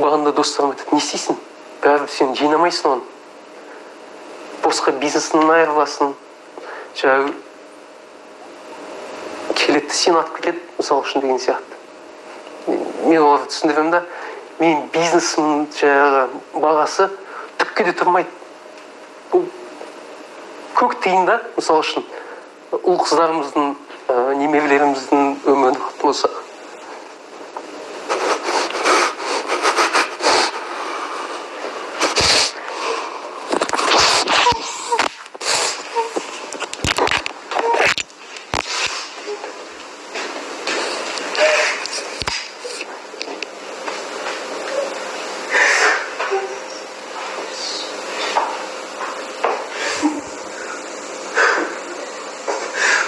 бағанда достарым айтады, не істейсің? Бәрібір сен жинамайсың оны. Босқа бизнесінен айырыласың. Жаңағы келеді сен атып кетеді, мысалы үшін деген сияқты. Мен оларды түсіндіремін да, мен бизнесім жаңағы бағасы түкке де тұрмайды. Бұл көк тиын да, мысалы үшін ұл қыздарымыздың, немерелеріміздің өмірін алатын болса.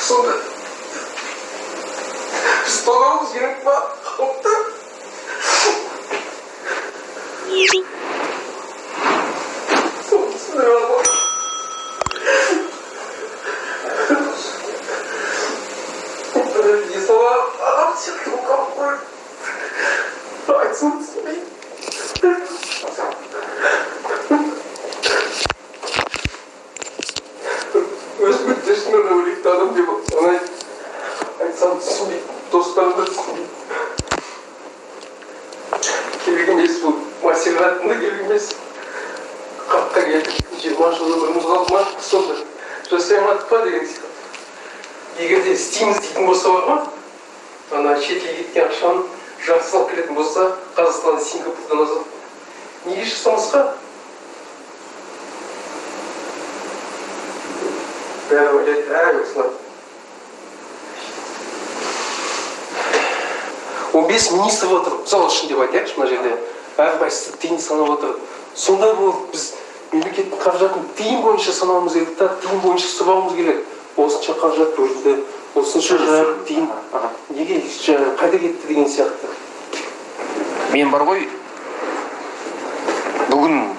Сонда біз тоғамыз керек па? Қалыпты? Соны түсіндіре алмадым. Есала ағам сияқты болып қалып қойып. Айтсын түсінбеймін. Өз мүддесінен өлекті адам деп оны айтсам түсінбейді, достарымды түсінбейді. Керек емес бұл, массиратында керек емес. Қапқа келдік, 20 жыл өміріміз қалды ма, сонда жасаймадық па деген сияқты. Егер де істейміз дейтін болса бар ма, ана шетелге кеткен ақшаны жақсы алып келетін болса, Қазақстаннан, Сингапурдан азат. Неге жасамасқа? Бәрі ойлайды, осылай. 15 министр отыр, мысалы үшін деп айтайықшы, мына жерде әрқайсысы тиын санап отыр. Сондай болып біз мемлекеттің қаражатын тиын бойынша санауымыз керек та, тиын бойынша сұрауымыз керек. Осынша қаражат бөлінді, осынша тиын неге қайда кетті деген сияқты. Мен бар ғой, бүгін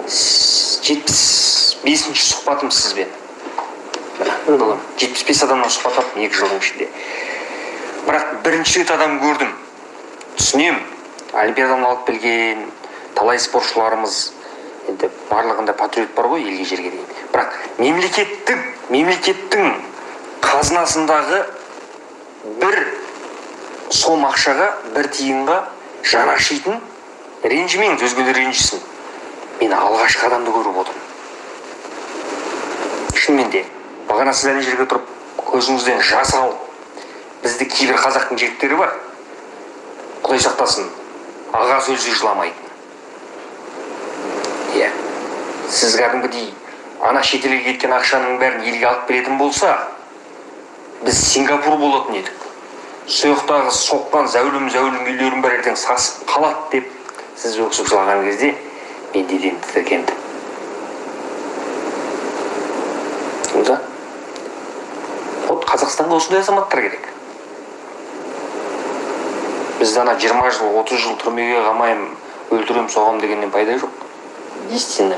75-ші сұхбатым сізбен. 75 адамнан сұхбат алыппын 2 жылдың ішінде. Бірақ бірінші рет адам көрдім. Түсінем, олимпиададан алып келген талай спортшыларымыз, енді барлығында патриот бар ғой, елге жерге деген. Бірақ мемлекеттің қазынасындағы бір сом ақшаға, бір тиынға жан ашитын, ренжімеңіз, өзгелер ренжісін. Мен алғашқы адамды көріп отырмын. Шынымен де, бағана сіз әлі жерге тұрып, көзіңізден жас алып, бізді кейбір қазақтың жігіттері бар, Құдай сақтасын, аға сөзге жыламайтын. Иә, сіз кәдімгідей ана шетелге кеткен ақшаның бәрін елге алып беретін болса, біз Сингапур болатын едік. Сояқтағы соққан зәулім үйлерін бір ертең сасып қалады деп сіз өксіп жылаған кезде мен деден тітіркенді. Онда Қазақстанға осындай азаматтар керек. Бізді ана 20 жыл, 30 жыл түрмеге қамайым, өлтірем, соғам дегеннен пайда жоқ. Естен